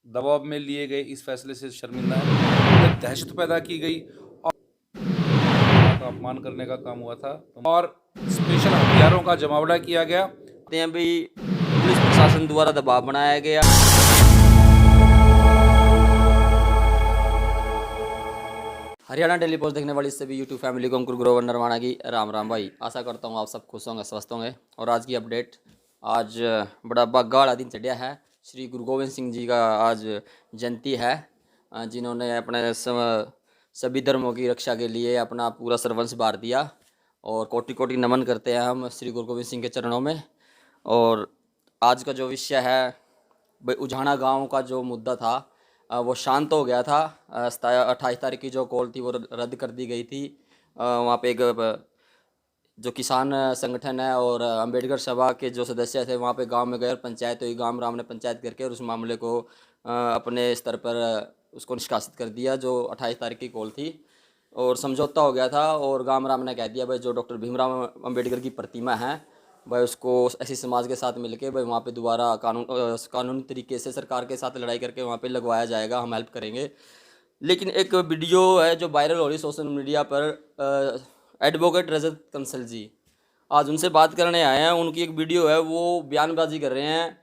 दबाव में लिए गए इस फैसले से शर्मिंदा है। दहशत पैदा की गई और का अपमान करने का काम हुआ था और स्पेशल हथियारों का जमावड़ा किया गया। हैं भी पुलिस प्रशासन द्वारा दबाव बनाया गया। हरियाणा डेली पोस्ट देखने वाली सभी यूट्यूब फैमिली को अंकुर ग्रोवर नरवाना की राम राम भाई। आशा करता हूँ आप सब खुश होंगे, स्वस्थ होंगे। और आज की अपडेट, आज बड़ा गाड़ा दिन चढ़िया है। श्री गुरु गोविंद सिंह जी का आज जयंती है, जिन्होंने अपने सभी धर्मों की रक्षा के लिए अपना पूरा सर्वंस बार दिया। और कोटि कोटि नमन करते हैं हम श्री गुरु गोविंद सिंह के चरणों में। और आज का जो विषय है भाई, उझाना गांव का जो मुद्दा था वो शांत हो गया था। 28 तारीख की जो कॉल थी वो रद्द कर दी गई थी। वहाँ पे एक जो किसान संगठन है और अंबेडकर सभा के जो सदस्य थे वहाँ पे गांव में गए और पंचायत हुई। गांव राम ने पंचायत करके और उस मामले को अपने स्तर पर उसको निष्कासित कर दिया, जो 28 तारीख की कॉल थी। और समझौता हो गया था और गांव राम ने कह दिया भाई, जो डॉक्टर भीमराव अंबेडकर की प्रतिमा है भाई, उसको ऐसी समाज के साथ मिलके भाई वहाँ पे दोबारा कानूनी तरीके से सरकार के साथ लड़ाई करके वहाँ पे लगवाया जाएगा, हम हेल्प करेंगे। लेकिन एक वीडियो है जो वायरल हो रही सोशल मीडिया पर, एडवोकेट रजत कंसल जी आज उनसे बात करने आए हैं। उनकी एक वीडियो है, वो बयानबाजी कर रहे हैं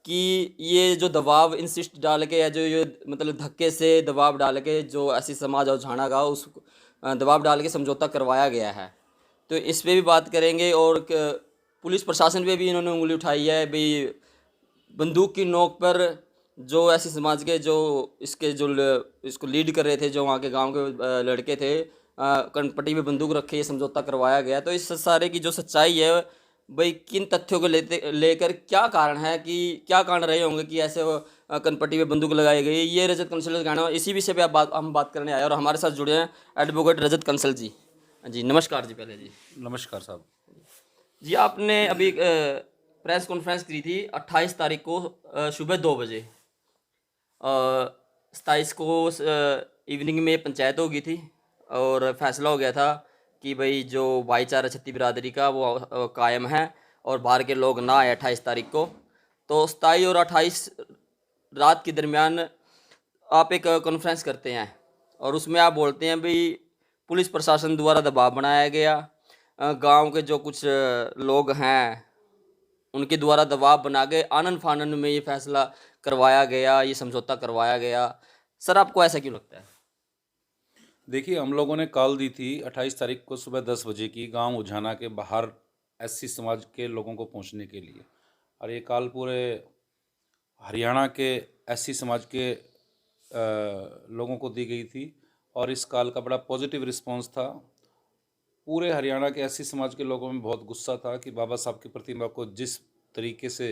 कि ये जो दबाव इंसिस्ट डाल के या जो ये मतलब धक्के से दबाव डाल के जो ऐसी समाज और झाड़ा का उस दबाव डाल के समझौता करवाया गया है। तो इस पे भी बात करेंगे। और पुलिस प्रशासन पे भी इन्होंने उंगली उठाई है भाई, बंदूक की नोक पर जो ऐसे समाज के जो इसको लीड कर रहे थे, जो वहाँ के गांव के लड़के थे, कनपट्टी में बंदूक रखे ये समझौता करवाया गया। तो इस सारे की जो सच्चाई है भाई, किन तथ्यों को लेकर क्या कारण है, कि क्या कारण रहे होंगे कि ऐसे कनपट्टी में बंदूक लगाई गई, ये रजत कंसल का कहना है। इसी विषय पे हम बात करने आए और हमारे साथ जुड़े हैं एडवोकेट रजत कंसल जी। जी नमस्कार जी। पहले जी नमस्कार साहब। जी, आपने अभी प्रेस कॉन्फ्रेंस की थी 28 तारीख को सुबह 2 बजे। 27 को इवनिंग में पंचायत हो गई थी और फैसला हो गया था कि भाई जो भाईचारा छत्ती बिरादरी का वो कायम है और बाहर के लोग ना आए 28 तारीख को। तो 27 और 28 रात के दरमियान आप एक कॉन्फ्रेंस करते हैं और उसमें आप बोलते हैं भाई, पुलिस प्रशासन द्वारा दबाव बनाया गया। गांव के जो कुछ लोग हैं उनके द्वारा दबाव बना के आनन फानन में ये फैसला करवाया गया, ये समझौता करवाया गया। सर आपको ऐसा क्यों लगता है? देखिए, हम लोगों ने कॉल दी थी 28 तारीख को सुबह 10 बजे की, गांव उझाना के बाहर एससी समाज के लोगों को पहुंचने के लिए। और ये कॉल पूरे हरियाणा के एससी समाज के लोगों को दी गई थी और इस कॉल का बड़ा पॉजिटिव रिस्पांस था। पूरे हरियाणा के एससी समाज के लोगों में बहुत गुस्सा था कि बाबा साहब की प्रतिमा को जिस तरीके से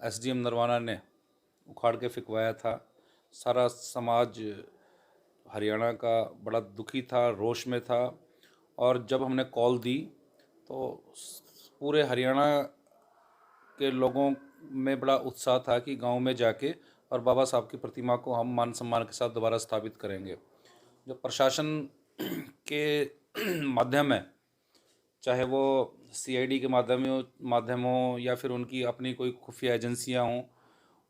एसडीएम नरवाना ने उखाड़ के फेंकवाया था, सारा समाज हरियाणा का बड़ा दुखी था, रोष में था। और जब हमने कॉल दी तो पूरे हरियाणा के लोगों में बड़ा उत्साह था कि गांव में जाके और बाबा साहब की प्रतिमा को हम मान सम्मान के साथ दोबारा स्थापित करेंगे। जो प्रशासन के माध्यम है, चाहे वो सीआईडी के माध्यम हो या फिर उनकी अपनी कोई खुफिया एजेंसियां हों,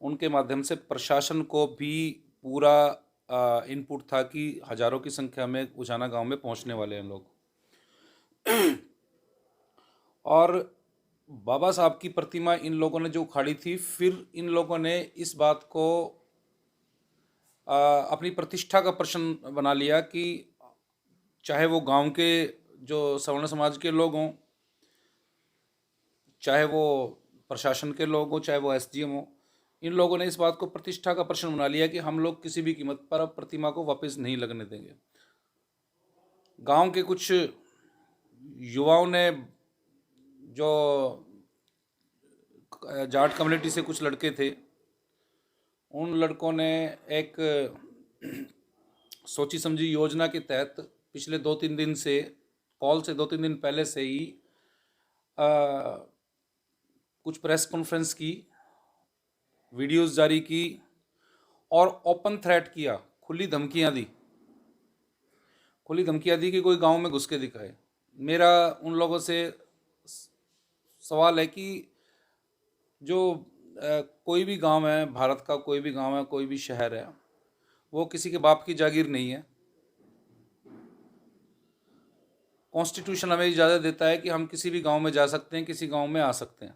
उनके माध्यम से प्रशासन को भी पूरा इनपुट था कि हज़ारों की संख्या में उझाना गांव में पहुंचने वाले हैं लोग। और बाबा साहब की प्रतिमा इन लोगों ने जो उखाड़ी थी, फिर इन लोगों ने इस बात को अपनी प्रतिष्ठा का प्रश्न बना लिया कि चाहे वो गांव के जो सवर्ण समाज के लोग हों, चाहे वो प्रशासन के लोग हों, चाहे वो एसडीएम हो, इन लोगों ने इस बात को प्रतिष्ठा का प्रश्न बना लिया कि हम लोग किसी भी कीमत पर अब प्रतिमा को वापस नहीं लगने देंगे। गांव के कुछ युवाओं ने, जो जाट कम्युनिटी से कुछ लड़के थे, उन लड़कों ने एक सोची समझी योजना के तहत पिछले 2-3 दिन से, कॉल से 2-3 दिन पहले से ही कुछ प्रेस कॉन्फ्रेंस की, वीडियोस जारी की और ओपन थ्रेट किया, खुली धमकियां दी कि कोई गांव में घुस के दिखाए। मेरा उन लोगों से सवाल है कि जो कोई भी गांव है, भारत का कोई भी गांव है, कोई भी शहर है, वो किसी के बाप की जागीर नहीं है। कॉन्स्टिट्यूशन हमें इजाज़त देता है कि हम किसी भी गांव में जा सकते हैं, किसी गांव में आ सकते हैं।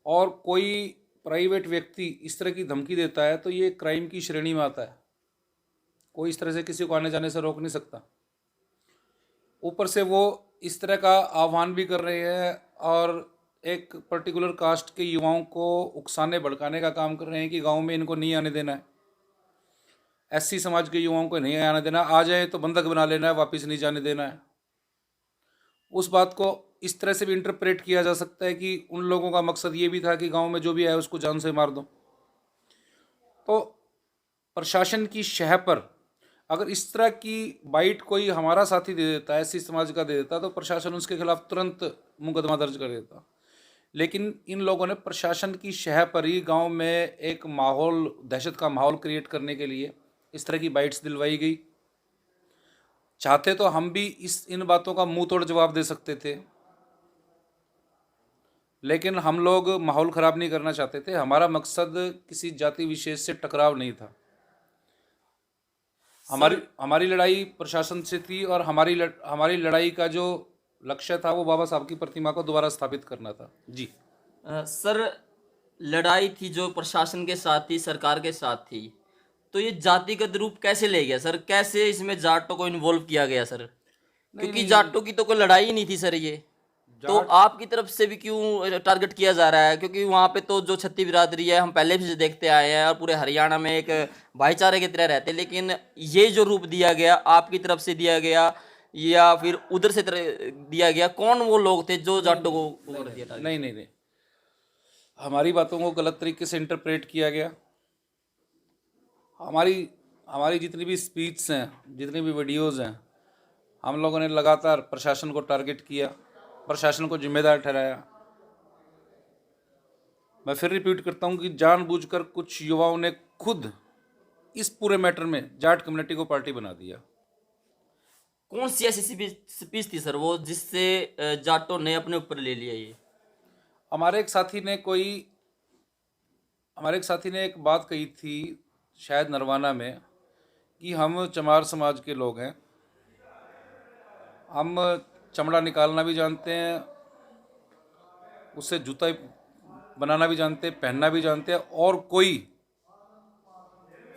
और कोई प्राइवेट व्यक्ति इस तरह की धमकी देता है तो ये क्राइम की श्रेणी में आता है। कोई इस तरह से किसी को आने जाने से रोक नहीं सकता। ऊपर से वो इस तरह का आह्वान भी कर रहे हैं और एक पर्टिकुलर कास्ट के युवाओं को उकसाने भड़काने का काम कर रहे हैं कि गांव में इनको नहीं आने देना है, एससी समाज के युवाओं को नहीं आने देना, आ जाए तो बंधक बना लेना है, वापस नहीं जाने देना है। उस बात को इस तरह से भी इंटरप्रेट किया जा सकता है कि उन लोगों का मकसद ये भी था कि गांव में जो भी आए उसको जान से मार दो। तो प्रशासन की शह पर अगर इस तरह की बाइट कोई हमारा साथी दे देता है, एससी समाज का दे देता, तो प्रशासन उसके खिलाफ तुरंत मुकदमा दर्ज कर देता। लेकिन इन लोगों ने प्रशासन की शह पर ही गांव में एक माहौल, दहशत का माहौल क्रिएट करने के लिए इस तरह की बाइट्स दिलवाई गई। चाहते तो हम भी इन बातों का मुंह तोड़ जवाब दे सकते थे, लेकिन हम लोग माहौल ख़राब नहीं करना चाहते थे। हमारा मकसद किसी जाति विशेष से टकराव नहीं था। हमारी लड़ाई प्रशासन से थी और हमारी लड़ाई का जो लक्ष्य था वो बाबा साहब की प्रतिमा को दोबारा स्थापित करना था। जी सर, लड़ाई थी जो प्रशासन के साथ थी, सरकार के साथ थी, तो ये जातिगत रूप कैसे ले गया सर? कैसे इसमें जाटों को इन्वॉल्व किया गया सर? क्योंकि जाटों की तो कोई लड़ाई ही नहीं थी सर ये। तो आपकी तरफ से भी क्यों टारगेट किया जा रहा है? क्योंकि वहाँ पे तो जो छत्ती बिरादरी है, हम पहले भी देखते आए हैं और पूरे हरियाणा में एक भाईचारे की तरह रहते हैं, लेकिन ये जो रूप दिया गया, आपकी तरफ से दिया गया या फिर उधर से दिया गया, कौन वो लोग थे जो जाटों को कर दिया टारगेट? नहीं, हमारी बातों को गलत तरीके से इंटरप्रेट किया गया। हमारी जितनी भी स्पीच हैं, जितनी भी वीडियोज़ हैं, हम लोगों ने लगातार प्रशासन को टारगेट किया, प्रशासन को जिम्मेदार ठहराया। मैं फिर रिपीट करता हूं कि जानबूझकर कुछ युवाओं ने खुद इस पूरे मैटर में जाट कम्युनिटी को पार्टी बना दिया। कौन सी ऐसी स्पीच थी सर वो जिससे जाटों ने अपने ऊपर ले लिया ये? हमारे एक साथी ने एक बात कही थी, शायद नरवाना में, कि हम चमार समाज के लोग हैं, हम चमड़ा निकालना भी जानते हैं, उससे जूता बनाना भी जानते हैं, पहनना भी जानते हैं, और कोई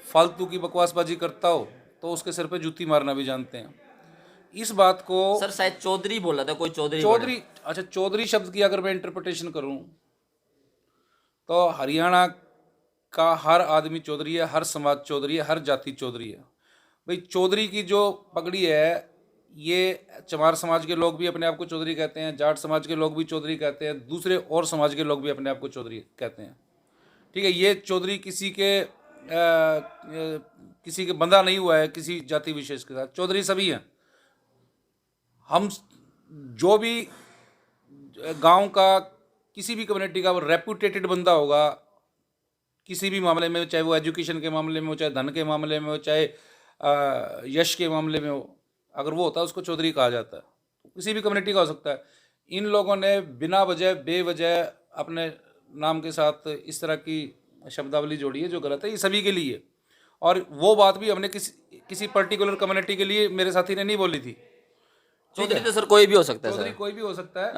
फालतू की बकवासबाजी करता हो तो उसके सिर पे जूती मारना भी जानते हैं। इस बात को सर शायद चौधरी बोला था, कोई चौधरी, अच्छा, चौधरी शब्द की अगर मैं इंटरप्रिटेशन करूं तो हरियाणा का हर आदमी चौधरी है, हर समाज चौधरी है, हर जाति चौधरी है। भाई चौधरी की जो पगड़ी है, ये चमार समाज के लोग भी अपने आप को चौधरी कहते हैं, जाट समाज के लोग भी चौधरी कहते हैं, दूसरे और समाज के लोग भी अपने आप को चौधरी कहते हैं। ठीक है, ये चौधरी किसी के बंधा नहीं हुआ है किसी जाति विशेष के साथ, चौधरी सभी हैं। हम जो भी गांव का किसी भी कम्युनिटी का रेपुटेटेड बंदा होगा, किसी भी मामले में, चाहे वो एजुकेशन के मामले में हो, चाहे धन के मामले में हो, चाहे यश के मामले में हो, अगर वो होता है उसको चौधरी कहा जाता है। किसी भी कम्युनिटी का हो सकता है। इन लोगों ने बिना वजह बेवजह अपने नाम के साथ इस तरह की शब्दावली जोड़ी है जो गलत है। ये सभी के लिए, और वो बात भी हमने किसी पर्टिकुलर कम्युनिटी के लिए मेरे साथी ने नहीं बोली थी। चौधरी तो सर कोई भी हो सकता है, चौधरी कोई भी हो सकता है।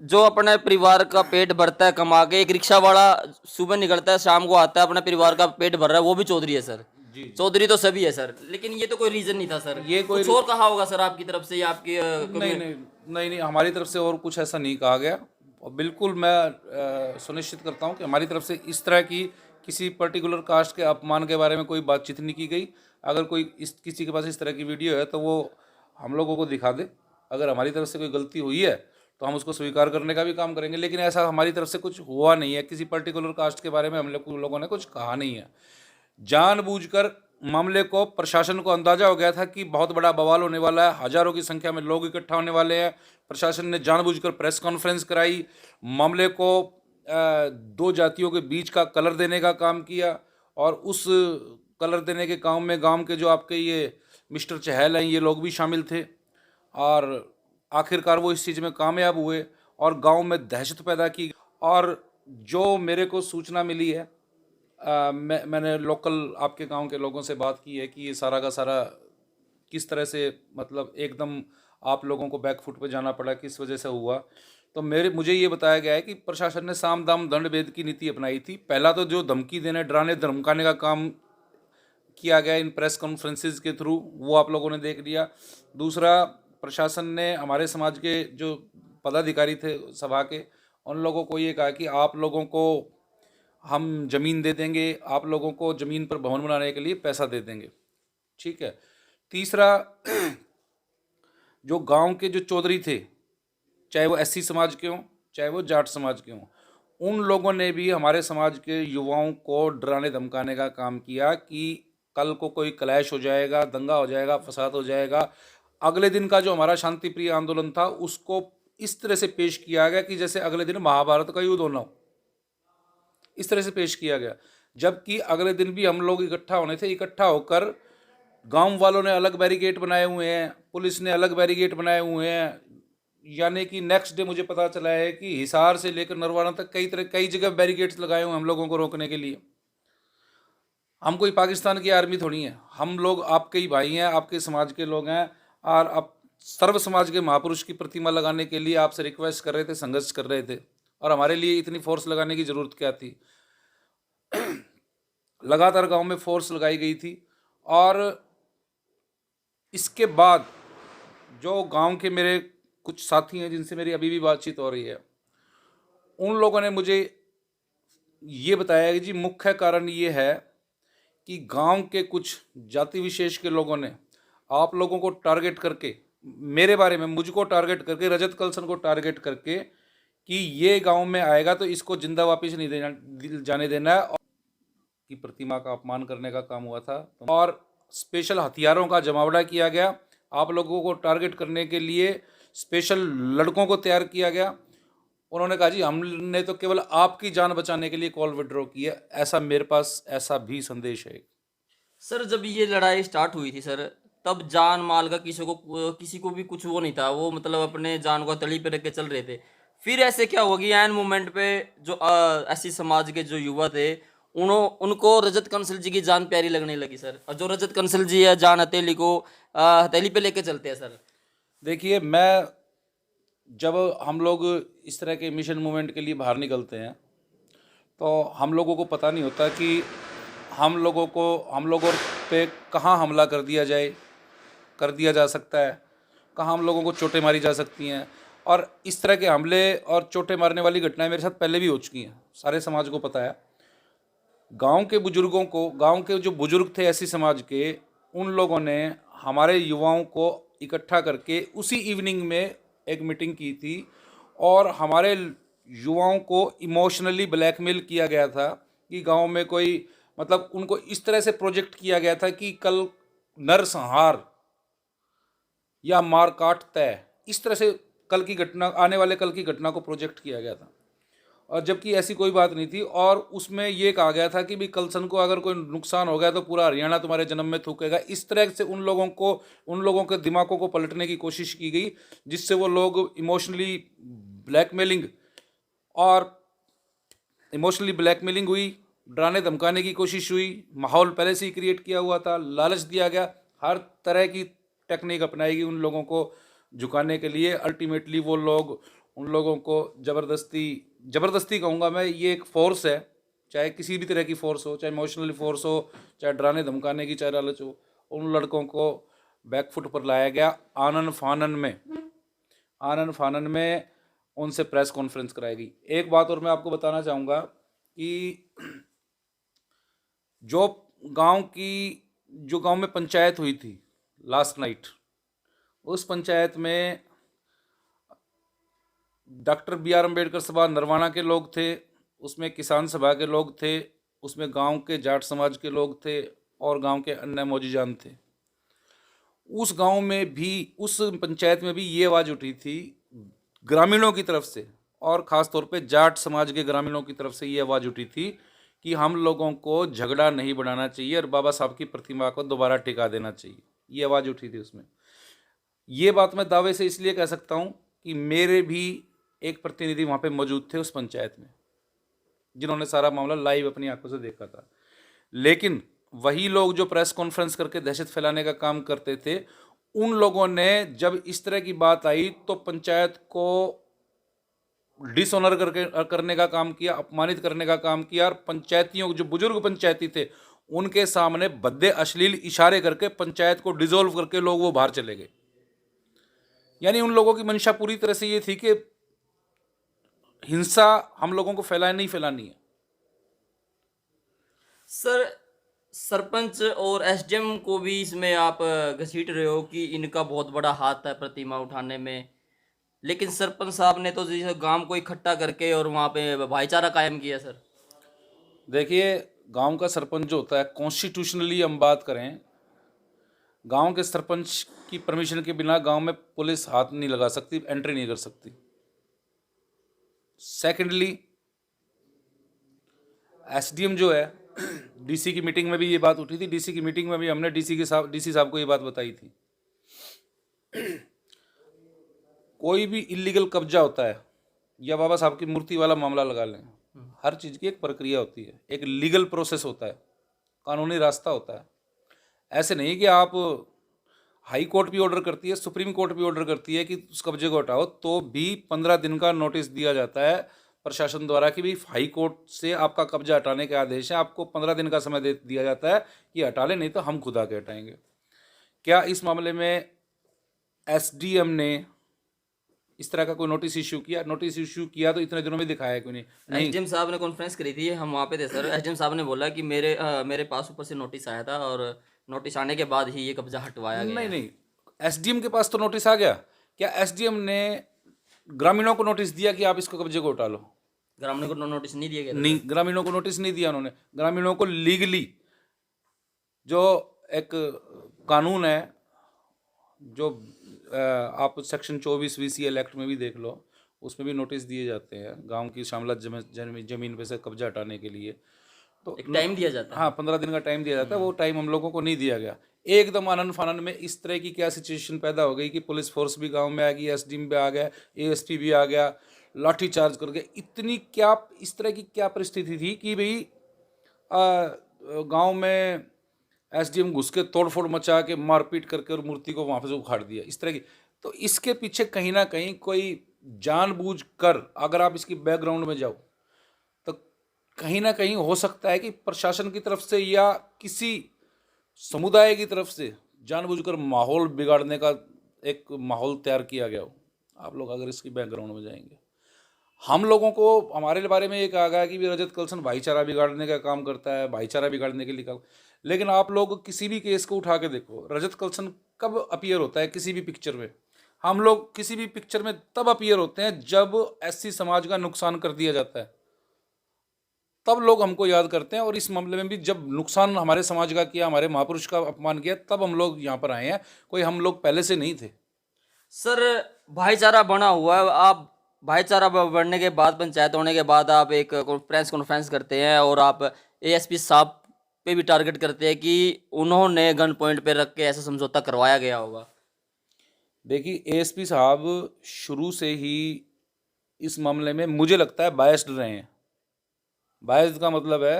जो अपने परिवार का पेट भरता है कमा के। एक रिक्शा वाला सुबह निकलता है, शाम को आता है, अपने परिवार का पेट भर रहा है, वो भी चौधरी है सर। चौधरी तो सभी है सर, लेकिन ये तो कोई रीजन नहीं था सर। ये कोई कुछ और कहा होगा सर आपकी तरफ से या आपकी नहीं, हमारी तरफ से और कुछ ऐसा नहीं कहा गया। और बिल्कुल मैं सुनिश्चित करता हूँ कि हमारी तरफ से इस तरह की किसी पर्टिकुलर कास्ट के अपमान के बारे में कोई बातचीत नहीं की गई। अगर किसी के पास इस तरह की वीडियो है तो वो हम लोगों को दिखा दे। अगर हमारी तरफ से कोई गलती हुई है तो हम उसको स्वीकार करने का भी काम करेंगे, लेकिन ऐसा हमारी तरफ से कुछ हुआ नहीं है। किसी पर्टिकुलर कास्ट के बारे में हम लोगों ने कुछ कहा नहीं है। जानबूझकर मामले को, प्रशासन को अंदाजा हो गया था कि बहुत बड़ा बवाल होने वाला है, हजारों की संख्या में लोग इकट्ठा होने वाले हैं। प्रशासन ने जानबूझकर प्रेस कॉन्फ्रेंस कराई, मामले को दो जातियों के बीच का कलर देने का काम किया, और उस कलर देने के काम में गांव के जो आपके ये मिस्टर चहल हैं, ये लोग भी शामिल थे, और आखिरकार वो इस चीज़ में कामयाब हुए और गांव में दहशत पैदा की। और जो मेरे को सूचना मिली है, मैंने लोकल आपके गांव के लोगों से बात की है कि ये सारा का सारा किस तरह से, मतलब एकदम आप लोगों को बैक फुट पे जाना पड़ा, किस वजह से हुआ। तो मुझे ये बताया गया है कि प्रशासन ने साम दाम दंड भेद की नीति अपनाई थी। पहला तो जो धमकी देने, डराने धमकाने का काम किया गया इन प्रेस कॉन्फ्रेंसेस के थ्रू, वो आप लोगों ने देख लिया। दूसरा, प्रशासन ने हमारे समाज के जो पदाधिकारी थे सभा के, उन लोगों को ये कहा कि आप लोगों को हम ज़मीन दे देंगे, आप लोगों को ज़मीन पर भवन बनाने के लिए पैसा दे देंगे, ठीक है। तीसरा, जो गांव के जो चौधरी थे, चाहे वो एससी समाज के हों, चाहे वो जाट समाज के हों, उन लोगों ने भी हमारे समाज के युवाओं को डराने धमकाने का काम किया कि कल को कोई क्लैश हो जाएगा, दंगा हो जाएगा, फसाद हो जाएगा। अगले दिन का जो हमारा शांति प्रिय आंदोलन था, उसको इस तरह से पेश किया गया कि जैसे अगले दिन महाभारत का युद्ध होना हो, इस तरह से पेश किया गया। जबकि अगले दिन भी हम लोग इकट्ठा होने थे, इकट्ठा होकर गांव वालों ने अलग बैरिकेड बनाए हुए हैं, पुलिस ने अलग बैरिकेड बनाए हुए हैं। यानी कि नेक्स्ट डे मुझे पता चला है कि हिसार से लेकर नरवाना तक कई जगह बैरिकेड्स लगाए हुए हैं हम लोगों को रोकने के लिए। हम कोई पाकिस्तान की आर्मी थोड़ी है, हम लोग आपके ही भाई हैं, आपके समाज के लोग हैं। और अब सर्व समाज के महापुरुष की प्रतिमा लगाने के लिए आपसे रिक्वेस्ट कर रहे थे, संघर्ष कर रहे थे, और हमारे लिए इतनी फोर्स लगाने की ज़रूरत क्या थी। लगातार गांव में फोर्स लगाई गई थी। और इसके बाद जो गांव के मेरे कुछ साथी हैं जिनसे मेरी अभी भी बातचीत हो रही है, उन लोगों ने मुझे ये बताया कि जी मुख्य कारण ये है कि गांव के कुछ जाति विशेष के लोगों ने आप लोगों को टारगेट करके, मेरे बारे में मुझको टारगेट करके, रजत कलसन को टारगेट करके, कि ये गांव में आएगा तो इसको जिंदा वापस नहीं देना, जाने देना है, और की प्रतिमा का अपमान करने का काम हुआ था। और स्पेशल हथियारों का जमावड़ा किया गया, आप लोगों को टारगेट करने के लिए स्पेशल लड़कों को तैयार किया गया। उन्होंने कहा जी हमने तो केवल आपकी जान बचाने के लिए कॉल विड्रॉ की है, ऐसा मेरे पास ऐसा भी संदेश है। सर जब ये लड़ाई स्टार्ट हुई थी सर, तब जान माल का किसी को भी कुछ वो नहीं था, वो मतलब अपने जान को तली पे रख के चल रहे थे। फिर ऐसे क्या हुआ कि एन मोमेंट पे जो ऐसी समाज के जो युवा थे, उनको रजत कंसल जी की जान प्यारी लगने लगी सर। और जो रजत कंसल जी है, जान हथेली को हथेली पे लेके चलते हैं सर। देखिए, जब हम लोग इस तरह के मिशन मूवमेंट के लिए बाहर निकलते हैं, तो हम लोगों को पता नहीं होता कि हम लोगों पे कहाँ हमला कर दिया जा सकता है, कहाँ हम लोगों को चोटें मारी जा सकती हैं। और इस तरह के हमले और चोटें मारने वाली घटनाएं मेरे साथ पहले भी हो चुकी हैं, सारे समाज को पता है। गांव के जो बुजुर्ग थे ऐसी समाज के, उन लोगों ने हमारे युवाओं को इकट्ठा करके उसी इवनिंग में एक मीटिंग की थी, और हमारे युवाओं को इमोशनली ब्लैकमेल किया गया था कि गांव में कोई, मतलब उनको इस तरह से प्रोजेक्ट किया गया था कि कल नरसंहार या मारकाट तय, इस तरह से आने वाले कल की घटना को प्रोजेक्ट किया गया था। और जबकि ऐसी कोई बात नहीं थी, और उसमें ये कहा गया था कि भी कलसन को अगर कोई नुकसान हो गया तो पूरा हरियाणा तुम्हारे जन्म में थूकेगा। इस तरह से उन लोगों के दिमागों को पलटने की कोशिश की गई, जिससे वो लोग इमोशनली ब्लैकमेलिंग हुई, डराने धमकाने की कोशिश हुई, माहौल पहले से ही क्रिएट किया हुआ था, लालच दिया गया, हर तरह की टेक्निक अपनाएगी उन लोगों को झुकाने के लिए। अल्टीमेटली वो लोग उन लोगों को ज़बरदस्ती कहूँगा मैं, ये एक फोर्स है, चाहे किसी भी तरह की फोर्स हो, चाहे इमोशनली फोर्स हो, चाहे डराने धमकाने की, चाहे लालच हो, उन लड़कों को बैकफुट पर लाया गया। आनन फानन में उनसे प्रेस कॉन्फ्रेंस कराएगी। एक बात और मैं आपको बताना चाहूँगा कि जो गांव में पंचायत हुई थी लास्ट नाइट, उस पंचायत में डॉक्टर BR अम्बेडकर सभा नरवाना के लोग थे, उसमें किसान सभा के लोग थे, उसमें गांव के जाट समाज के लोग थे, और गांव के अन्य मौजीजान थे। उस पंचायत में भी ये आवाज़ उठी थी ग्रामीणों की तरफ से, और ख़ास तौर पे जाट समाज के ग्रामीणों की तरफ से ये आवाज़ उठी थी कि हम लोगों को झगड़ा नहीं बढ़ाना चाहिए और बाबा साहब की प्रतिमा को दोबारा टिका देना चाहिए। ये आवाज़ उठी थी उसमें। ये बात मैं दावे से इसलिए कह सकता हूँ कि मेरे भी एक प्रतिनिधि वहाँ पे मौजूद थे उस पंचायत में। जिन्होंने सारा मामला लाइव अपनी आंखों से देखा था। लेकिन वही लोग जो प्रेस कॉन्फ्रेंस करके दहशत फैलाने का काम करते थे, उन लोगों ने जब इस तरह की बात आई तो पंचायत को डिसऑनर करने का काम किया, अपमानित करने का काम किया, और पंचायतियों जो बुजुर्ग पंचायती थे उनके सामने भद्दे अश्लील इशारे करके पंचायत को डिसॉल्व करके लोग वो बाहर चले गए। यानी उन लोगों की मंशा पूरी तरह से ये थी कि हिंसा हम लोगों को नहीं फैलानी है। सर, सरपंच और एसडीएम को भी इसमें आप घसीट रहे हो कि इनका बहुत बड़ा हाथ है प्रतिमा उठाने में, लेकिन सरपंच साहब ने तो जैसे गांव को इकट्ठा करके और वहाँ पे भाईचारा कायम किया। सर देखिए, गांव का सरपंच जो होता है, कॉन्स्टिट्यूशनली हम बात करें, गांव के सरपंच की परमिशन के बिना गांव में पुलिस हाथ नहीं लगा सकती, एंट्री नहीं कर सकती। सेकेंडली, एसडीएम जो है, डीसी की मीटिंग में भी ये बात उठी थी, डीसी की मीटिंग में भी हमने डीसी साहब को ये बात बताई थी। कोई भी इलीगल कब्जा होता है या बाबा साहब की मूर्ति वाला मामला लगा लें, हर चीज़ की एक प्रक्रिया होती है, एक लीगल प्रोसेस होता है, कानूनी रास्ता होता है। ऐसे नहीं कि आप हाई कोर्ट भी ऑर्डर करती है, सुप्रीम कोर्ट भी ऑर्डर करती है कि उस कब्जे को हटाओ, तो भी 15 दिन का नोटिस दिया जाता है प्रशासन द्वारा कि भाई हाई कोर्ट से आपका कब्जा हटाने के आदेश है, आपको 15 दिन का समय दिया जाता है कि हटा ले, नहीं तो हम खुद आके हटाएंगे। क्या इस मामले में एसडीएम ने इस तरह का कोई नोटिस इशू किया? नोटिस इशू किया तो इतने दिनों में दिखाया क्यों नहीं? एसडीएम साहब ने कॉन्फ्रेंस करी थी, हम वहाँ पे थे सर। एसडीएम साहब ने बोला कि मेरे पास ऊपर से नोटिस आया था और नोटिस आने के बाद ही ये कब्जा हटवाया गया। नहीं, एसडीएम के पास तो नोटिस आ गया। क्या एसडीएम ने ग्रामीणों को नोटिस दिया कि आप इसको कब्जे को हटा लो? ग्रामीणों को नोटिस नहीं दिया गया। नहीं, ग्रामीणों को नोटिस नहीं दिया उन्होंने। ग्रामीणों को लीगली जो एक कानून है, जो आप सेक्शन 24 VCL एक्ट में भी देख लो, उसमें भी नोटिस दिए जाते हैं गांव की शामलात जमीन पे से कब्जा हटाने के लिए। तो एक टाइम दिया जाता है। हाँ, 15 दिन का टाइम दिया जाता है। वो टाइम हम लोगों को नहीं दिया गया। एकदम आनन फानन में इस तरह की क्या सिचुएशन पैदा हो गई कि पुलिस फोर्स भी गांव में आ गई, एसडीएम भी आ गया, एएसपी भी आ गया, लाठी चार्ज कर गया। इतनी क्या इस तरह की क्या परिस्थिति थी कि भाई गांव में एसडीएम घुस के तोड़फोड़ मचा के मारपीट करके और मूर्ति को वहाँ पे से उखाड़ दिया, इस तरह की। तो इसके पीछे कहीं ना कहीं कोई जानबूझकर, अगर आप इसकी बैकग्राउंड में जाओ तो कहीं ना कहीं हो सकता है कि प्रशासन की तरफ से या किसी समुदाय की तरफ से जानबूझकर माहौल बिगाड़ने का एक माहौल तैयार किया गया हो। आप लोग अगर इसकी बैकग्राउंड में जाएंगे, हम लोगों को हमारे बारे में ये कहा गया कि रजत कलसन भाईचारा बिगाड़ने का काम करता है, भाईचारा बिगाड़ने के लिए काम। लेकिन आप लोग किसी भी केस को उठा के देखो, रजत कलसन कब अपीयर होता है किसी भी पिक्चर में? हम लोग किसी भी पिक्चर में तब अपीयर होते हैं जब एससी समाज का नुकसान कर दिया जाता है, तब लोग हमको याद करते हैं। और इस मामले में भी जब नुकसान हमारे समाज का किया, हमारे महापुरुष का अपमान किया, तब हम लोग यहाँ पर आए हैं। कोई हम लोग पहले से नहीं थे। सर, भाईचारा बना हुआ है। आप भाईचारा बढ़ने के बाद, पंचायत होने के बाद, आप एक प्रेस कॉन्फ्रेंस करते हैं और आप एएसपी साहब पे भी टारगेट करते हैं कि उन्होंने गन पॉइंट पे रख के ऐसा समझौता करवाया गया होगा। देखिए, एएसपी साहब शुरू से ही इस मामले में मुझे लगता है बायस्ड रहे हैं। बायस्ड का मतलब है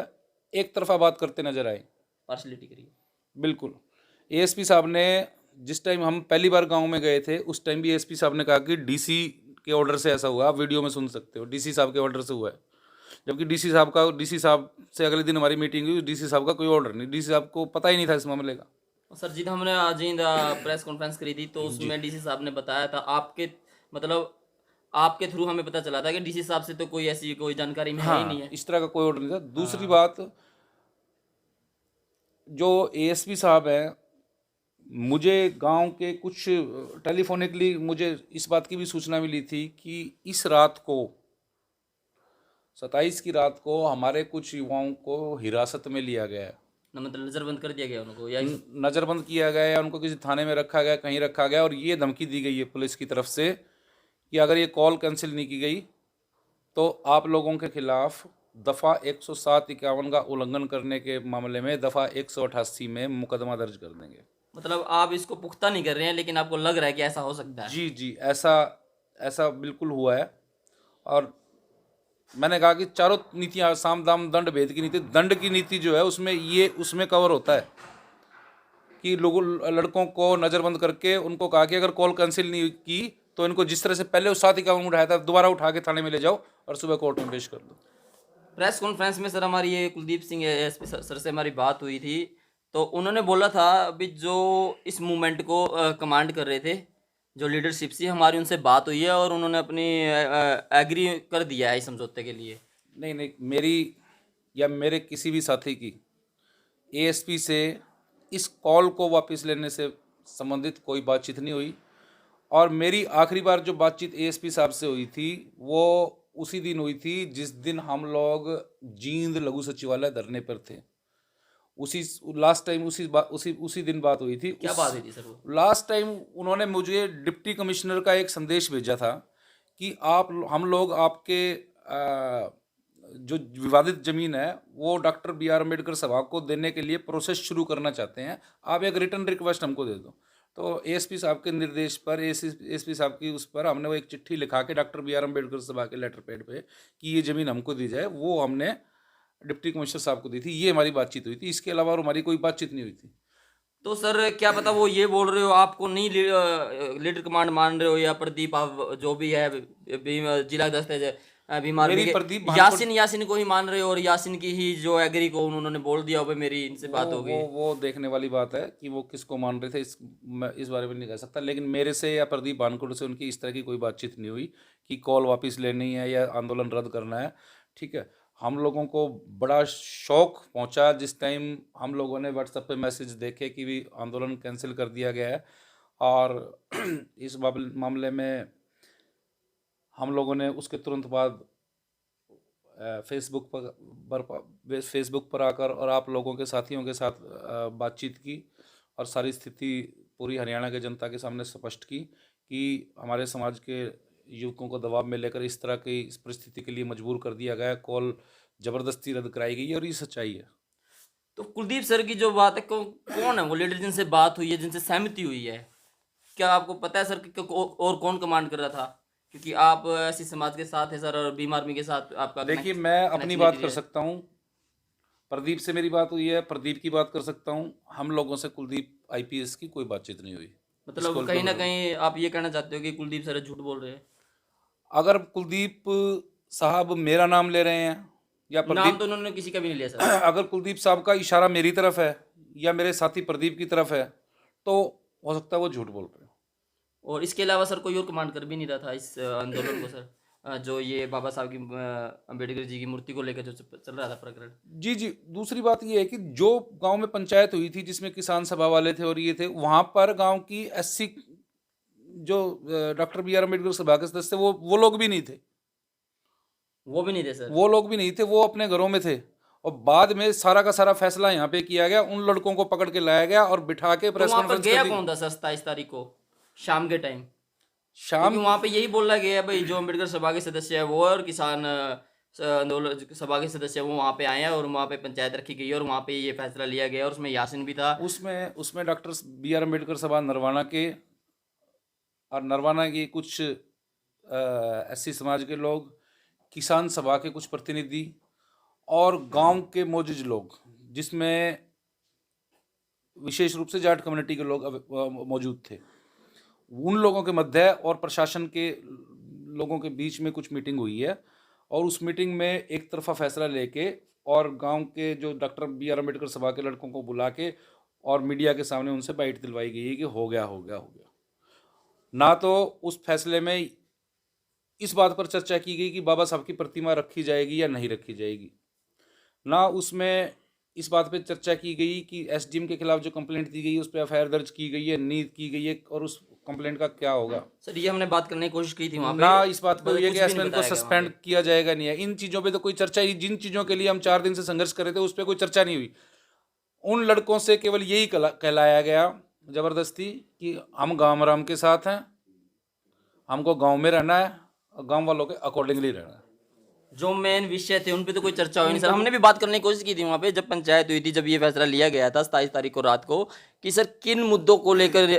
एक तरफा बात करते नजर आए, पार्शलिटी करिए। बिल्कुल। एएसपी साहब ने जिस टाइम हम पहली बार गांव में गए थे, उस टाइम भी एएसपी साहब ने कहा कि डीसी के ऑर्डर से ऐसा हुआ। आप वीडियो में सुन सकते हो, डीसी साहब के ऑर्डर से हुआ है। जबकि डीसी साहब से अगले दिन हमारी मीटिंग हुई, डीसी साहब का कोई ऑर्डर नहीं, डीसी साहब को पता ही नहीं था इस मामले का। सर जी, हमने आज ही प्रेस कॉन्फ्रेंस करी थी तो उसमें डीसी साहब ने बताया था, आपके थ्रू हमें पता चला था कि डीसी साहब से तो कोई ऐसी कोई जानकारी में हाँ, ही नहीं है। इस तरह का कोई ऑर्डर नहीं था। दूसरी बात, जो एएसपी साहब हैं, मुझे गांव के कुछ टेलीफोनिकली मुझे इस बात की भी सूचना मिली थी कि इस रात को 27 की रात को हमारे कुछ युवाओं को हिरासत में लिया गया है। मतलब नजरबंद कर दिया गया उनको, या नज़रबंद किया गया या उनको किसी थाने में रखा गया, कहीं रखा गया। और ये धमकी दी गई है पुलिस की तरफ से कि अगर ये कॉल कैंसिल नहीं की गई तो आप लोगों के खिलाफ दफ़ा 107-51 का उल्लंघन करने के मामले में दफ़ा 188 में मुकदमा दर्ज कर देंगे। मतलब आप इसको पुख्ता नहीं कर रहे हैं, लेकिन आपको लग रहा है कि ऐसा हो सकता है। जी, ऐसा बिल्कुल हुआ है। और मैंने कहा कि चारों नीतियाँ, साम दाम दंड भेद की नीति, दंड की नीति जो है उसमें ये उसमें कवर होता है कि लोगों लड़कों को नज़रबंद करके उनको कहा कि अगर कॉल कैंसिल नहीं की तो इनको जिस तरह से पहले उस साथी का उठाया था दोबारा उठा के थाने में ले जाओ और सुबह कोर्ट में पेश कर दो। प्रेस कॉन्फ्रेंस में सर हमारी ये कुलदीप सिंह एएसपी सर से हमारी बात हुई थी, तो उन्होंने बोला था अभी जो इस मूवमेंट को कमांड कर रहे थे, जो लीडरशिप से हमारी उनसे बात हुई है और उन्होंने अपनी एग्री कर दिया है इस समझौते के लिए। नहीं नहीं, मेरी या मेरे किसी भी साथी की एएसपी से इस कॉल को वापस लेने से संबंधित कोई बातचीत नहीं हुई। और मेरी आखिरी बार जो बातचीत एएसपी साहब से हुई थी वो उसी दिन हुई थी जिस दिन हम लोग जींद लघु सचिवालय धरने पर थे। उसी लास्ट टाइम उसी दिन बात हुई थी। क्या बात हुई थी सर वो? लास्ट टाइम उन्होंने मुझे डिप्टी कमिश्नर का एक संदेश भेजा था कि हम लोग आपके जो विवादित ज़मीन है वो डॉक्टर बी आर अम्बेडकर सभा को देने के लिए प्रोसेस शुरू करना चाहते हैं, आप एक रिटर्न रिक्वेस्ट हमको दे दो। तो एएसपी साहब के निर्देश पर एएसपी साहब की उस पर हमने वो एक चिट्ठी लिखा के डॉक्टर बी आर अम्बेडकर सभा के लेटर पैड पे कि ये ज़मीन हमको दी जाए, वो हमने डिप्टी कमिश्नर साहब को दी थी। ये हमारी बातचीत हुई थी, इसके अलावा और हमारी कोई बातचीत नहीं हुई थी। तो सर क्या पता वो ये बोल रहे हो आपको नहीं लीडर कमांड मान रहे हो, या प्रदीप आप जो भी है जिला अध्यक्ष है बीमार मेरी प्रदीप यासिन को ही मान रहे हो, और यासिन की ही जो एग्री को उन्होंने बोल दिया हो मेरी इनसे बात हो गई। वो देखने वाली बात है कि वो किसको मान रहे थे, मैं इस बारे में नहीं कह सकता। लेकिन मेरे से या प्रदीप भानकुड़ से उनकी इस तरह की कोई बातचीत नहीं हुई कि कॉल वापस लेनी है या आंदोलन रद्द करना है। ठीक है, हम लोगों को बड़ा शौक पहुंचा जिस टाइम हम लोगों ने व्हाट्सएप पे मैसेज देखे कि भी आंदोलन कैंसिल कर दिया गया है। और इस मामले में हम लोगों ने उसके तुरंत बाद फेसबुक पर आकर और आप लोगों के साथियों के साथ बातचीत की और सारी स्थिति पूरी हरियाणा के जनता के सामने स्पष्ट की कि हमारे समाज के युवकों को दबाव में लेकर इस तरह की इस परिस्थिति के लिए मजबूर कर दिया गया, कॉल ज़बरदस्ती रद्द कराई गई और ये सच्चाई है। तो कुलदीप सर की जो बात है कौन है वो लीडर जिनसे बात हुई है, जिनसे सहमति हुई है? क्या आपको पता है सर कि और कौन कमांड कर रहा था? क्योंकि आप ऐसी समाज के साथ है सर, और भीम आर्मी के साथ आपका देखिए, मैं अपनी बात कर सकता हूँ, प्रदीप से मेरी बात हुई है, प्रदीप की बात कर सकता हूँ। हम लोगों से कुलदीप आईपीएस की कोई बातचीत नहीं हुई। मतलब कहीं ना कहीं आप ये कहना चाहते हो कि कुलदीप सर झूठ बोल रहे हैं? अगर कुलदीप साहब मेरा नाम ले रहे हैं या नाम तो उन्होंने किसी का भी नहीं लिया सर। अगर कुलदीप साहब का इशारा मेरी तरफ है या मेरे साथी प्रदीप की तरफ है तो हो सकता है वो झूठ बोल रहे हो। और इसके अलावा सर कोई और कमांड कर भी नहीं रहा था इस आंदोलन को सर, जो ये बाबा साहब की अम्बेडकर जी की मूर्ति को लेकर जो चल रहा था प्रकरण? जी जी, दूसरी बात ये है कि जो गांव में पंचायत हुई थी जिसमें किसान सभा वाले थे और ये थे, वहां पर गांव की एससी जो डॉक्टर बी आर अम्बेडकर सभा के सदस्य वो लोग भी नहीं थे। वो भी नहीं थे सर? वो लोग भी नहीं थे, वो अपने घरों में थे। और बाद में सारा का सारा फैसला यहाँ पे किया गया, उन लड़कों को पकड़ के लाया गया और बिठा के प्रेस कॉन्फ्रेंस गया कौन था सर 27 तारीख को शाम के टाइम? शाम वहां पे यही बोला गया भाई जो अम्बेडकर सभा के सदस्य है वो और किसान आंदोलन सभा के सदस्य वो वहाँ पे आए हैं और वहाँ पे पंचायत रखी गई और वहाँ पे ये फैसला लिया गया और उसमें यासिन भी था। उसमें डॉक्टर बी आर अम्बेडकर सभा नरवाना के और नरवाना की कुछ एससी समाज के लोग, किसान सभा के कुछ प्रतिनिधि और गांव के मौजूद लोग, जिसमें विशेष रूप से जाट कम्युनिटी के लोग मौजूद थे, उन लोगों के मध्य और प्रशासन के लोगों के बीच में कुछ मीटिंग हुई है और उस मीटिंग में एक तरफा फैसला लेके और गांव के जो डॉक्टर बी आर अम्बेडकर सभा के लड़कों को बुला के और मीडिया के सामने उनसे बाइट दिलवाई गई है कि हो गया हो गया हो गया। ना तो उस फैसले में इस बात पर चर्चा की गई कि बाबा साहब की प्रतिमा रखी जाएगी या नहीं रखी जाएगी, ना उसमें इस बात पे चर्चा की गई कि एसडीएम के खिलाफ जो कंप्लेंट दी गई है उस पर एफआईआर दर्ज की गई है, नहीं की गई है और उस कंप्लेंट का क्या होगा। सर ये हमने बात करने की कोशिश की थी वहाँ पे, ना इस बात पर कि एसएमएन को सस्पेंड किया जाएगा, नहीं है। इन चीज़ों पे तो कोई चर्चा ही, जिन चीज़ों के लिए हम 4 दिन से संघर्ष कर रहे थे उस पर कोई चर्चा नहीं हुई। उन लड़कों से केवल यही कहलाया गया ज़बरदस्ती कि हम गाँव राम के साथ हैं, हमको गाँव में रहना है और गाँव वालों के अकॉर्डिंगली रहना है। जो मेन विषय थे उन पे तो कोई चर्चा हुई नहीं सर। हमने भी बात करने की कोशिश की थी वहाँ पे जब पंचायत हुई थी, जब ये फैसला लिया गया था 27 तारीख को रात को, कि सर किन मुद्दों को लेकर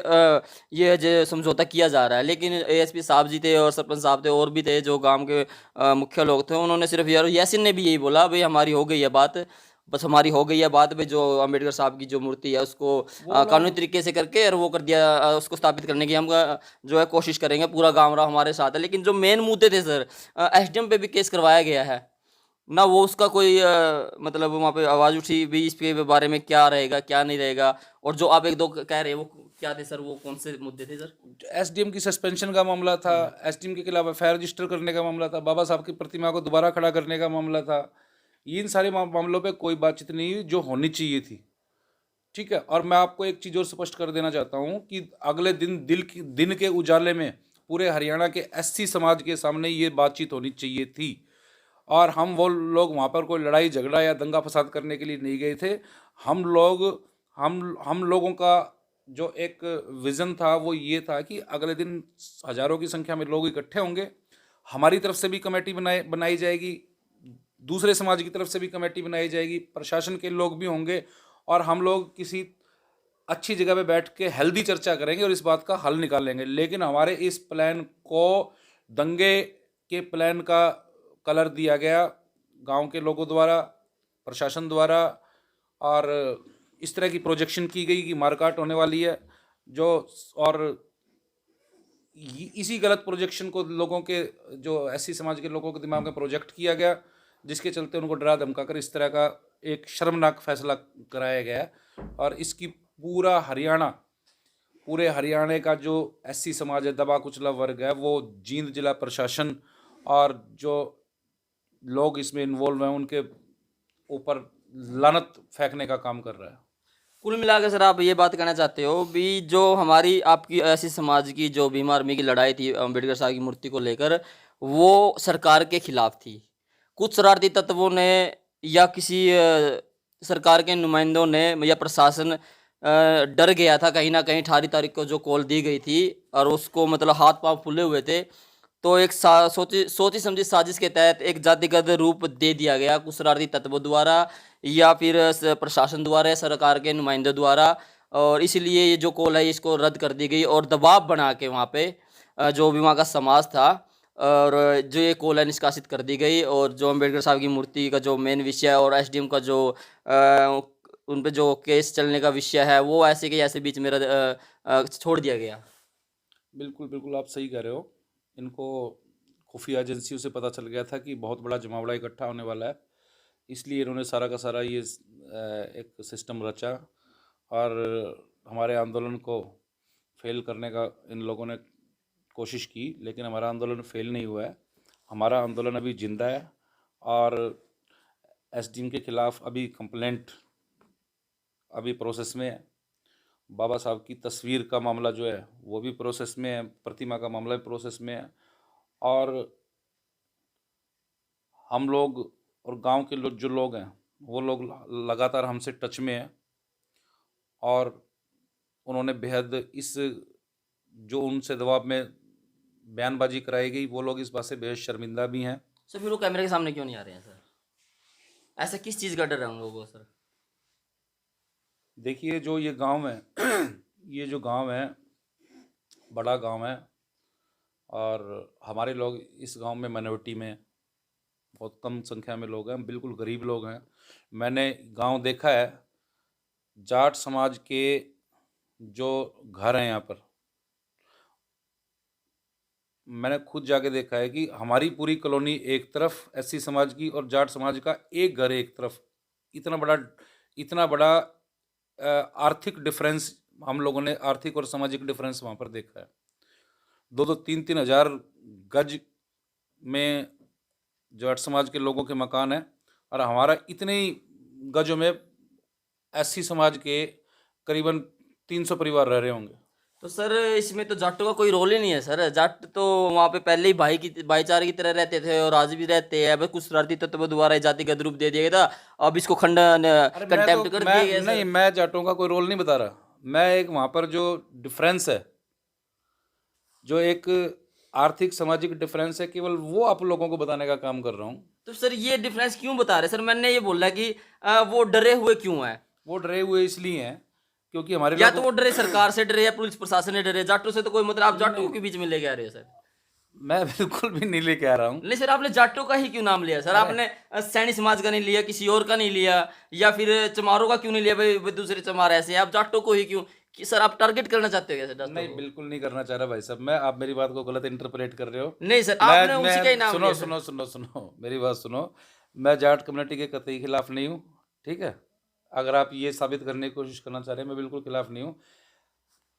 ये जो समझौता किया जा रहा है। लेकिन एएसपी साहब जी थे और सरपंच साहब थे और भी थे जो गांव के मुख्य लोग थे, उन्होंने सिर्फ यार यासिन ने भी यही बोला भाई हमारी हो गई है बात, बस हमारी हो गई है बात भाई, जो अम्बेडकर साहब की जो मूर्ति है उसको कानूनी तरीके से करके और वो कर दिया, उसको स्थापित करने की हम जो है कोशिश करेंगे, पूरा गाँव रहा हमारे साथ है। लेकिन जो मेन मुद्दे थे सर, एसडीएम पे भी केस करवाया गया है ना, वो उसका कोई मतलब वहाँ पे आवाज़ उठी भी इसके बारे में क्या रहेगा क्या नहीं रहेगा। और जो आप एक दो कह रहे हैं वो क्या थे सर, वो कौन से मुद्दे थे सर? एसडीएम की सस्पेंशन का मामला था, एसडीएम के खिलाफ एफआईआर रजिस्टर करने का मामला था, बाबा साहब की प्रतिमा को दोबारा खड़ा करने का मामला था। इन सारे मामलों पे कोई बातचीत नहीं हुई जो होनी चाहिए थी, ठीक है। और मैं आपको एक चीज़ और स्पष्ट कर देना चाहता हूँ कि अगले दिन के उजाले में पूरे हरियाणा के एससी समाज के सामने ये बातचीत होनी चाहिए थी। और हम वो लोग वहाँ पर कोई लड़ाई झगड़ा या दंगा फसाद करने के लिए नहीं गए थे। हम लोगों का जो एक विज़न था वो ये था कि अगले दिन हज़ारों की संख्या में लोग इकट्ठे होंगे, हमारी तरफ से भी कमेटी बनाई जाएगी, दूसरे समाज की तरफ से भी कमेटी बनाई जाएगी, प्रशासन के लोग भी होंगे, और हम लोग किसी अच्छी जगह पे बैठ के हेल्दी चर्चा करेंगे और इस बात का हल निकालेंगे। लेकिन हमारे इस प्लान को दंगे के प्लान का कलर दिया गया गांव के लोगों द्वारा, प्रशासन द्वारा, और इस तरह की प्रोजेक्शन की गई कि मारकाट होने वाली है जो, और इसी गलत प्रोजेक्शन को लोगों के, जो एससी समाज के लोगों के दिमाग में प्रोजेक्ट किया गया, जिसके चलते उनको डरा धमका कर इस तरह का एक शर्मनाक फैसला कराया गया। और इसकी पूरे हरियाणा का जो एससी समाज है, दबा कुचला वर्ग है, वो जींद जिला प्रशासन और जो लोग इसमें इन्वॉल्व हैं उनके ऊपर लानत फेंकने का काम कर रहा है। कुल मिलाकर सर आप ये बात कहना चाहते हो भी जो हमारी आपकी ऐसी समाज की जो भीम आर्मी की लड़ाई थी अम्बेडकर साहब की मूर्ति को लेकर, वो सरकार के खिलाफ थी। कुछ शरारती तत्वों ने या किसी सरकार के नुमाइंदों ने या प्रशासन डर गया था कहीं ना कहीं 18 तारीख को जो कॉल दी गई थी, और उसको मतलब हाथ पांव फूले हुए थे, तो एक सोची समझी साजिश के तहत एक जातिगत रूप दे दिया गया कुछ शरारती तत्वों द्वारा या फिर प्रशासन द्वारा या सरकार के नुमाइंदों द्वारा। और इसलिए ये जो कॉल है इसको रद्द कर दी गई और दबाव बना के वहाँ पे जो भी वहाँ का समाज था, और जो ये कॉल है निष्कासित कर दी गई। और जो अम्बेडकर साहब की मूर्ति का जो मेन विषय और एसडीएम का जो उन पे जो केस चलने का विषय है वो ऐसे के ऐसे बीच में छोड़ दिया गया। बिल्कुल बिल्कुल आप सही कह रहे हो। इनको खुफिया एजेंसियों से पता चल गया था कि बहुत बड़ा जमावड़ा इकट्ठा होने वाला है, इसलिए इन्होंने सारा का सारा ये एक सिस्टम रचा और हमारे आंदोलन को फेल करने का इन लोगों ने कोशिश की। लेकिन हमारा आंदोलन फेल नहीं हुआ है, हमारा आंदोलन अभी जिंदा है। और एसडीएम के खिलाफ अभी कंप्लेंट अभी प्रोसेस में है। बाबा साहब की तस्वीर का मामला जो है वो भी प्रोसेस में है, प्रतिमा का मामला भी प्रोसेस में है। और हम लोग और गांव के जो लोग हैं वो लोग लगातार हमसे टच में हैं, और उन्होंने बेहद इस जो उनसे दबाव में बयानबाजी कराई गई, वो लोग इस बात से बेहद शर्मिंदा भी हैं। सर फिर वो कैमरे के सामने क्यों नहीं आ रहे हैं सर? ऐसा किस चीज़ का डर है उन लोगों को सर? देखिए जो ये गांव है ये जो गांव है बड़ा गांव है, और हमारे लोग इस गांव में माइनॉरिटी में बहुत कम संख्या में लोग हैं, बिल्कुल गरीब लोग हैं। मैंने गांव देखा है, जाट समाज के जो घर हैं यहाँ पर, मैंने खुद जाके देखा है कि हमारी पूरी कॉलोनी एक तरफ एससी समाज की और जाट समाज का एक घर एक तरफ। इतना बड़ा आर्थिक डिफरेंस हम लोगों ने, आर्थिक और सामाजिक डिफरेंस वहाँ पर देखा है। 2-3 हज़ार गज में जाट समाज के लोगों के मकान हैं, और हमारा इतने ही गजों में एससी समाज के करीबन 300 परिवार रह रहे होंगे। तो सर इसमें तो जाटों का कोई रोल ही नहीं है सर। जाट तो वहाँ पे पहले ही भाईचारे की तरह रहते थे और आज भी रहते हैं, बस कुछ शरारती तत्व द्वारा जातिगत रूप दे दिया गया था, अब इसको कंटेम्प्ट कर दिया गया। नहीं, मैं जाटों का कोई रोल नहीं बता रहा, मैं एक वहाँ पर जो डिफरेंस है, जो एक आर्थिक सामाजिक डिफरेंस है, केवल वो आप लोगों को बताने का काम कर रहा हूँ। तो सर ये डिफरेंस क्यों बता रहे सर? मैंने ये बोला कि वो डरे हुए क्यों है? वो डरे हुए इसलिए हैं क्योंकि हमारे या लोग तो वो डरे सरकार से डरे या पुलिस प्रशासन से डरे, जाटों से तो कोई मतलब, आप जाटों नहीं, के बीच में लेके आ रहे हो सर? मैं बिल्कुल भी नहीं लेके आ रहा हूँ। नहीं सर, आपने जाटों का ही क्यों नाम लिया सर? मैं आपने सैनी समाज का नहीं लिया, किसी और का नहीं लिया, या फिर चमारों का क्यों नहीं लिया? भाई दूसरे चमार ऐसे हैं, आप जाटों को ही क्यों? कि सर आप टारगेट करना चाहते हो क्या सर जाटों नहीं, को? बिल्कुल नहीं करना चाह रहा भाई साहब। मैं, आप मेरी बात को गलत इंटरप्रेट कर रहे हो। नहीं सर, आपने मैं उसी का ही नाम सुनो लिया सर। सुनो सुनो सुनो, मेरी बात सुनो। मैं जाट कम्युनिटी के कतई खिलाफ नहीं हूँ, ठीक है। अगर आप ये साबित करने की कोशिश करना चाह रहे हैं, मैं बिल्कुल खिलाफ नहीं हूँ।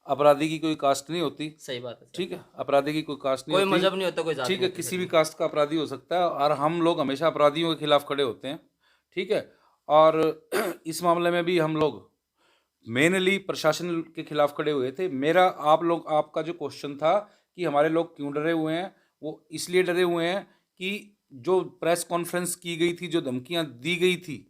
अपराधी की कोई कास्ट नहीं होती, सही बात है सर। ठीक है। अपराधी की कोई कास्ट नहीं कोई होती, मजहब नहीं होता, कोई जात ठीक नहीं है। होती किसी सर भी जी। कास्ट का अपराधी हो सकता है, और हम लोग हमेशा अपराधियों के खिलाफ खड़े होते हैं, ठीक है। और इस मामले में भी हम लोग मेनली प्रशासन के खिलाफ खड़े हुए थे। मेरा आपका जो क्वेश्चन था कि हमारे लोग क्यों डरे हुए हैं, वो इसलिए डरे हुए हैं कि जो प्रेस कॉन्फ्रेंस की गई थी, जो धमकियां दी गई थी,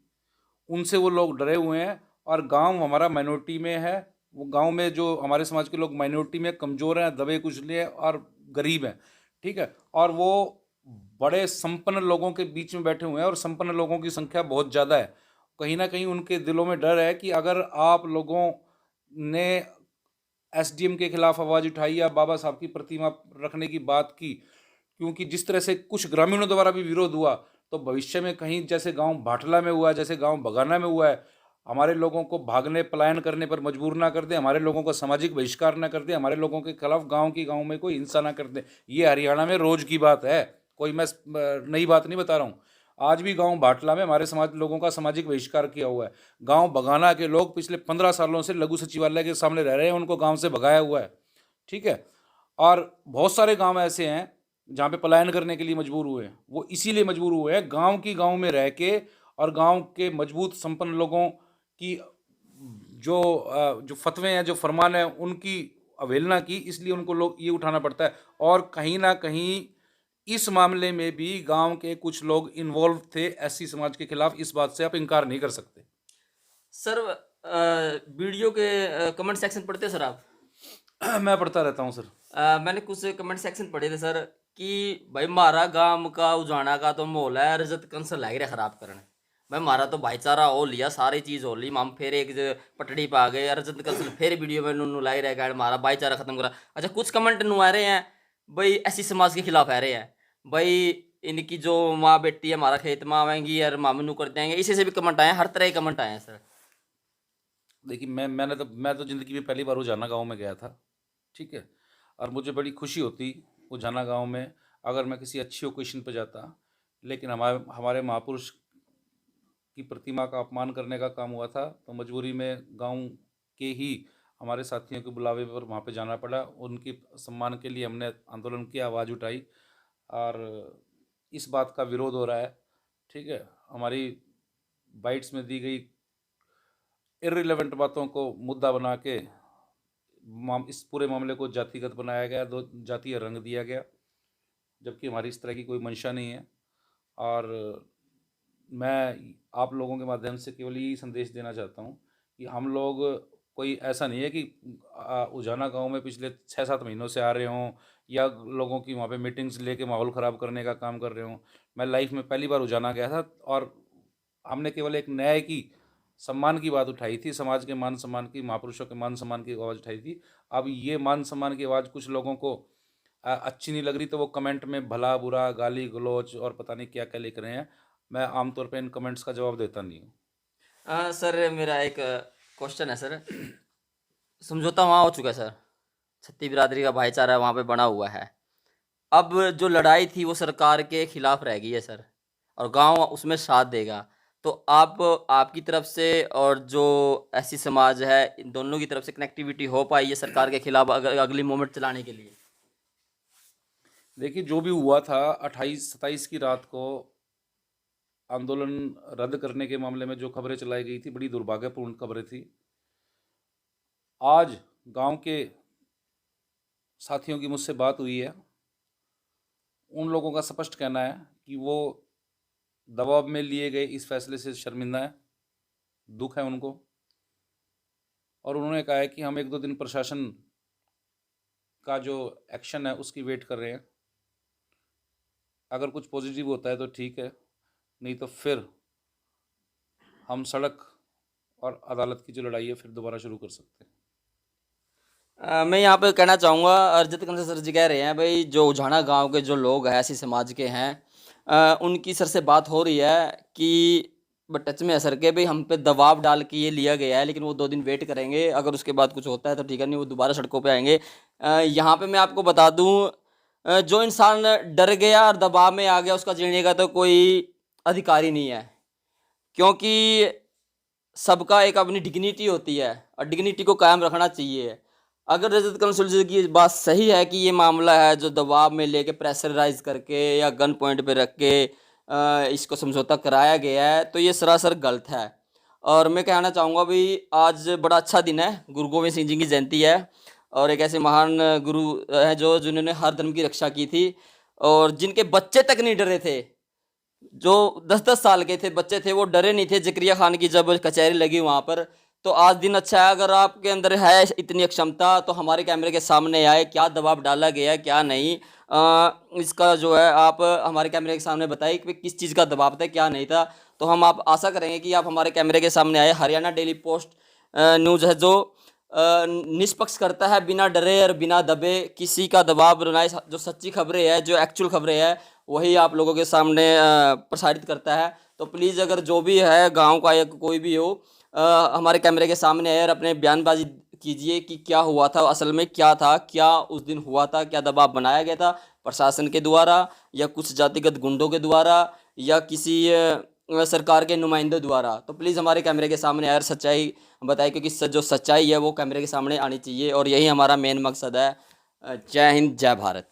उनसे वो लोग डरे हुए हैं। और गांव हमारा माइनॉरिटी में है, वो गांव में जो हमारे समाज के लोग माइनॉरिटी में कमज़ोर हैं, दबे कुचले हैं और गरीब हैं, ठीक है। और वो बड़े संपन्न लोगों के बीच में बैठे हुए हैं, और संपन्न लोगों की संख्या बहुत ज़्यादा है। कहीं ना कहीं उनके दिलों में डर है कि अगर आप लोगों ने एसडीएम के खिलाफ आवाज़ उठाई या बाबा साहब की प्रतिमा रखने की बात की, क्योंकि जिस तरह से कुछ ग्रामीणों द्वारा भी विरोध हुआ, तो भविष्य में कहीं जैसे गांव भाटला में हुआ है, जैसे गांव बगाना में हुआ है, हमारे लोगों को भागने पलायन करने पर मजबूर ना कर दे, हमारे लोगों को सामाजिक बहिष्कार ना कर दे, हमारे लोगों के खिलाफ गांव में कोई हिंसा ना कर दे। ये हरियाणा में रोज की बात है, कोई मैं नई बात नहीं बता रहा हूँ। आज भी गांव भाटला में हमारे समाज लोगों का सामाजिक बहिष्कार किया हुआ है। गांव बगाना के लोग पिछले 15 सालों से लघु सचिवालय के सामने रह रहे हैं, उनको गांव से भगाया हुआ है, ठीक है। और बहुत सारे गांव ऐसे हैं जहाँ पे पलायन करने के लिए मजबूर हुए हैं। वो इसीलिए मजबूर हुए हैं, गांव में रह के और गांव के मजबूत संपन्न लोगों की जो फतवे हैं, जो फरमान हैं, उनकी अवहेलना की, इसलिए उनको लोग ये उठाना पड़ता है। और कहीं ना कहीं इस मामले में भी गांव के कुछ लोग इन्वॉल्व थे एससी समाज के खिलाफ, इस बात से आप इनकार नहीं कर सकते। सर वीडियो के कमेंट सेक्शन पढ़ते हो सर आप? मैं पढ़ता रहता हूँ सर। मैंने कुछ कमेंट सेक्शन पढ़े थे सर कि भाई मारा गांव का उजाना का तो माहौल है, रजत कंसल लग रहा खराब करने। भाई मारा तो भाईचारा हो लिया, सारी चीज हो ली, हम फिर एक पटड़ी पा गए, रजत कंसल फिर वीडियो में नुनू लाई रह गया, मारा भाईचारा खत्म करा। अच्छा, कुछ कमेंट नु आ रहे हैं भाई ऐसी समाज के खिलाफ आ रहे हैं, भाई इनकी जो माँ बेटी है हमारा खेत माँ आएंगी और मामू कर देंगे, इसी से भी कमेंट आए हैं, हर तरह के कमेंट आए हैं सर। देखिए, मैं तो ज़िंदगी में पहली बार उजाना गांव में गया था, ठीक है। और मुझे बड़ी खुशी होती उजाना गांव में अगर मैं किसी अच्छी ओकेशन पर जाता, लेकिन हमारे हमारे महापुरुष की प्रतिमा का अपमान करने का काम हुआ था, तो मजबूरी में गांव के ही हमारे साथियों के बुलावे पर वहाँ पे जाना पड़ा। उनकी सम्मान के लिए हमने आंदोलन की, आवाज़ उठाई, और इस बात का विरोध हो रहा है, ठीक है। हमारी बाइट्स में दी गई इर्रिलेवेंट बातों को मुद्दा बना के इस पूरे मामले को जातिगत बनाया गया, दो जातीय रंग दिया गया, जबकि हमारी इस तरह की कोई मंशा नहीं है। और मैं आप लोगों के माध्यम से केवल यही संदेश देना चाहता हूँ कि हम लोग, कोई ऐसा नहीं है कि उजाना गांव में पिछले 6-7 महीनों से आ रहे हों, या लोगों की वहाँ पे मीटिंग्स लेके माहौल ख़राब करने का काम कर रहे हों। मैं लाइफ में पहली बार उजाना गया था, और हमने केवल एक न्याय की, सम्मान की बात उठाई थी, समाज के मान सम्मान की, महापुरुषों के मान सम्मान की आवाज़ उठाई थी। अब ये मान सम्मान की आवाज़ कुछ लोगों को अच्छी नहीं लग रही, तो वो कमेंट में भला बुरा गाली गलौज और पता नहीं क्या क्या लिख रहे हैं। मैं आमतौर पे इन कमेंट्स का जवाब देता नहीं हूँ। सर मेरा एक क्वेश्चन है सर। समझौता वहाँ हो चुका है सर, छत्ती बिरादरी का भाईचारा वहाँ पे बना हुआ है। अब जो लड़ाई थी वो सरकार के खिलाफ रह गई है सर, और गांव उसमें साथ देगा। तो आप आपकी तरफ से और जो ऐसी समाज है, इन दोनों की तरफ से कनेक्टिविटी हो पाई है सरकार के खिलाफ अगली मूवमेंट चलाने के लिए? देखिए, जो भी हुआ था 28-27 की रात को आंदोलन रद्द करने के मामले में, जो खबरें चलाई गई थी, बड़ी दुर्भाग्यपूर्ण खबरें थी। आज गांव के साथियों की मुझसे बात हुई है, उन लोगों का स्पष्ट कहना है कि वो दबाव में लिए गए इस फैसले से शर्मिंदा है, दुख है उनको। और उन्होंने कहा है कि हम 1-2 दिन प्रशासन का जो एक्शन है उसकी वेट कर रहे हैं। अगर कुछ पॉजिटिव होता है तो ठीक है, नहीं तो फिर हम सड़क और अदालत की जो लड़ाई है फिर दोबारा शुरू कर सकते हैं। मैं यहाँ पे कहना चाहूँगा, अरजत कंसल सर जी कह रहे हैं भाई जो उझाना गांव के जो लोग हैं ऐसी समाज के हैं, उनकी सर से बात हो रही है कि टच में है सर के भाई हम पे दबाव डाल के ये लिया गया है, लेकिन वो 2 दिन वेट करेंगे, अगर उसके बाद कुछ होता है तो ठीक है, नहीं वो दोबारा सड़कों पे आएंगे। यहाँ पे मैं आपको बता दूँ, जो इंसान डर गया और दबाव में आ गया उसका जीने का तो कोई अधिकार ही नहीं है, क्योंकि सबका एक अपनी डिग्निटी होती है और डिग्निटी को कायम रखना चाहिए। अगर रजत कंसल जी की बात सही है कि ये मामला है जो दबाव में लेके प्रेशराइज करके या गन पॉइंट पे रख के इसको समझौता कराया गया है, तो ये सरासर गलत है। और मैं कहना चाहूँगा भाई आज बड़ा अच्छा दिन है, गुरु गोविंद सिंह जी की जयंती है और एक ऐसे महान गुरु हैं जो जिन्होंने हर धर्म की रक्षा की थी और जिनके बच्चे तक नहीं डरे थे, जो 10-10 साल के थे बच्चे थे वो डरे नहीं थे जकरिया खान की जब कचहरी लगी वहाँ पर। तो आज दिन अच्छा है, अगर आपके अंदर है इतनी क्षमता तो हमारे कैमरे के सामने आए, क्या दबाव डाला गया क्या नहीं, इसका जो है आप हमारे कैमरे के सामने बताइए कि किस चीज़ का दबाव था क्या नहीं था। तो हम आप आशा करेंगे कि आप हमारे कैमरे के सामने आए। हरियाणा डेली पोस्ट न्यूज़ है जो निष्पक्ष करता है, बिना डरे और बिना दबे किसी का दबाव बनाए, जो सच्ची खबरें हैं जो एक्चुअल खबरें हैं वही आप लोगों के सामने प्रसारित करता है। तो प्लीज़ अगर जो भी है गांव का या कोई भी हो, हमारे कैमरे के सामने आए और अपने बयानबाजी कीजिए कि क्या हुआ था, असल में क्या था, क्या उस दिन हुआ था, क्या दबाव बनाया गया था प्रशासन के द्वारा या कुछ जातिगत गुंडों के द्वारा या किसी सरकार के नुमाइंदों द्वारा। तो प्लीज़ हमारे कैमरे के सामने आए और सच्चाई बताए, क्योंकि जो सच्चाई है वो कैमरे के सामने आनी चाहिए और यही हमारा मेन मकसद है। जय हिंद, जय भारत।